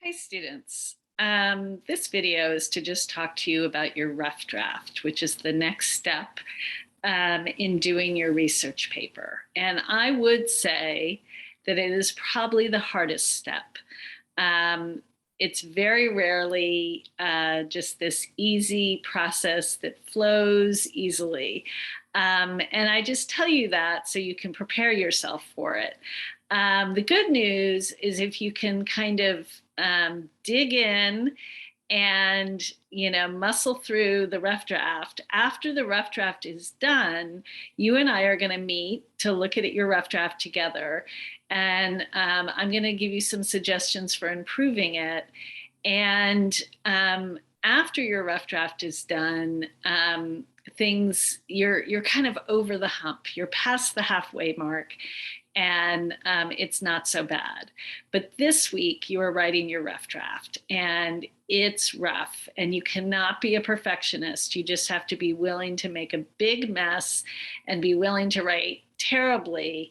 Hi students. This video is to just talk to you about your rough draft, which is the next step in doing your research paper. And I would say that it is probably the hardest step. Um, it's very rarely just this easy process that flows easily. And I just tell you that so you can prepare yourself for it. The good news is if you can kind of dig in and muscle through the rough draft. After the rough draft is done, you and I are going to meet to look at your rough draft together, and I'm going to give you some suggestions for improving it. And after your rough draft is done, you're kind of over the hump. You're past the halfway mark, and it's not so bad. But this week you are writing your rough draft, and it's rough, and you cannot be a perfectionist. You just have to be willing to make a big mess and be willing to write terribly,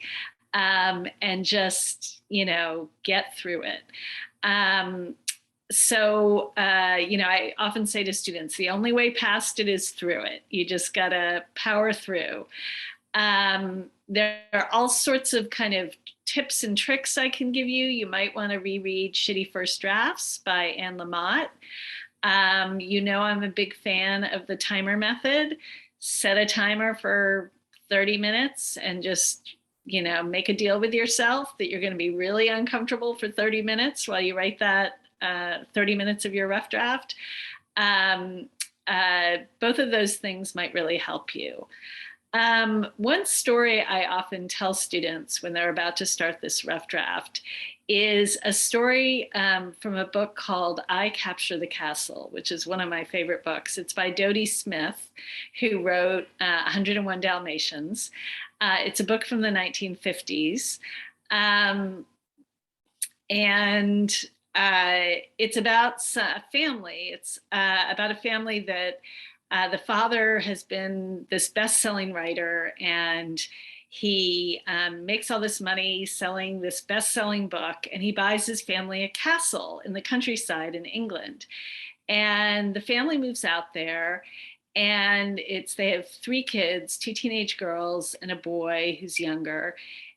and just get through it. I often say to students, the only way past it is through it. You just gotta power through. There are all sorts of kind of tips and tricks I can give you. You might want to reread Shitty First Drafts by Anne Lamott. I'm a big fan of the timer method. Set a timer for 30 minutes and just, make a deal with yourself that you're going to be really uncomfortable for 30 minutes while you write that 30 minutes of your rough draft. Both of those things might really help you. One story I often tell students when they're about to start this rough draft is a story from a book called I Capture the Castle, which is one of my favorite books. It's by Dodie Smith, who wrote 101 Dalmatians. It's a book from the 1950s. And it's about a family. It's about a family that the father has been this best-selling writer, and he makes all this money selling this best-selling book, and he buys his family a castle in the countryside in England. And the family moves out there, and they have 3 kids, 2 teenage girls and a boy who's younger.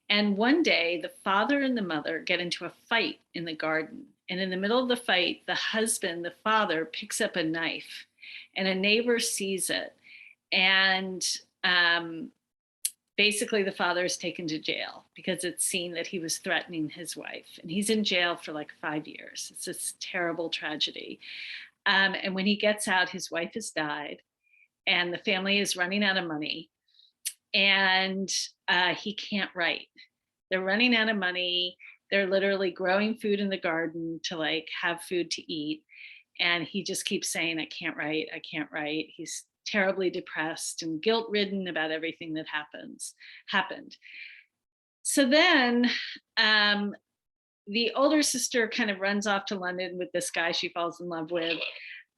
And one day the father and the mother get into a fight in the garden. And in the middle of the fight, the husband, the father, picks up a knife, and a neighbor sees it. And basically the father is taken to jail because it's seen that he was threatening his wife. And he's in jail for like 5 years. It's this terrible tragedy. And when he gets out, his wife has died, and the family is running out of money, and he can't write. They're running out of money. They're literally growing food in the garden to have food to eat. And he just keeps saying, I can't write, I can't write. He's terribly depressed and guilt-ridden about everything that happened. So then the older sister kind of runs off to London with this guy she falls in love with.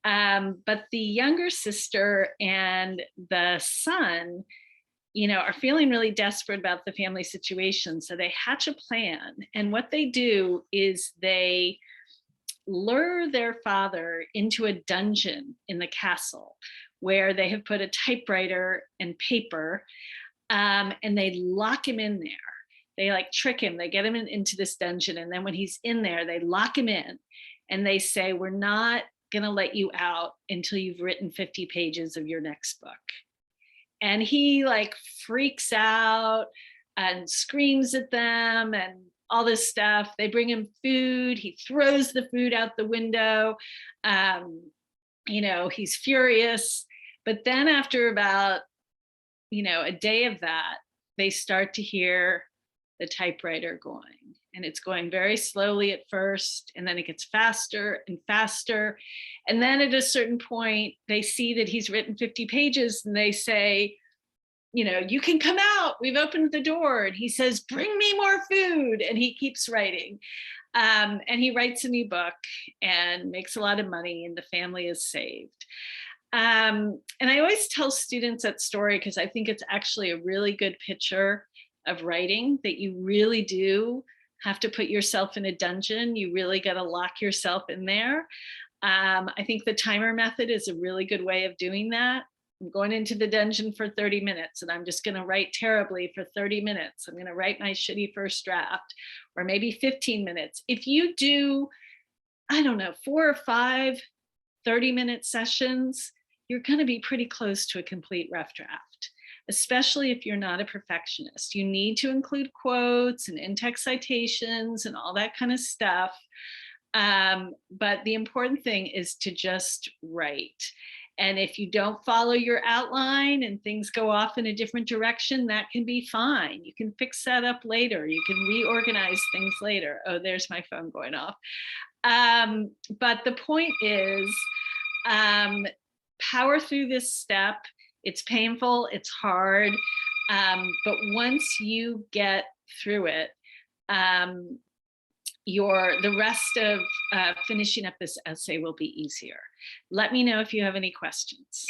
But the younger sister and the son, are feeling really desperate about the family situation. So they hatch a plan. And what they do is they lure their father into a dungeon in the castle where they have put a typewriter and paper, and they lock him in there. They trick him. They get him into this dungeon. And then when he's in there, they lock him in, and they say, we're not going to let you out until you've written 50 pages of your next book. And he freaks out and screams at them and all this stuff. They bring him food. He throws the food out the window. He's furious. But then after about, a day of that, they start to hear the typewriter going. And it's going very slowly at first, and then it gets faster and faster. And then at a certain point, they see that he's written 50 pages, and they say, you can come out. We've opened the door. And he says, bring me more food. And he keeps writing. And he writes a new book and makes a lot of money, and the family is saved. And I always tell students that story because I think it's actually a really good picture of writing, that you really do have to put yourself in a dungeon. You really got to lock yourself in there. I think the timer method is a really good way of doing that. I'm going into the dungeon for 30 minutes and I'm just going to write terribly for 30 minutes. I'm going to write my shitty first draft, or maybe 15 minutes. If you do, I don't know, 4 or 5 30-minute sessions, you're going to be pretty close to a complete rough draft, especially if you're not a perfectionist. You need to include quotes and in-text citations and all that kind of stuff. But the important thing is to just write. And if you don't follow your outline and things go off in a different direction, that can be fine. You can fix that up later. You can reorganize things later. Oh, there's my phone going off. But the point is, power through this step. It's painful, it's hard, but once you get through it, the rest of finishing up this essay will be easier. Let me know if you have any questions.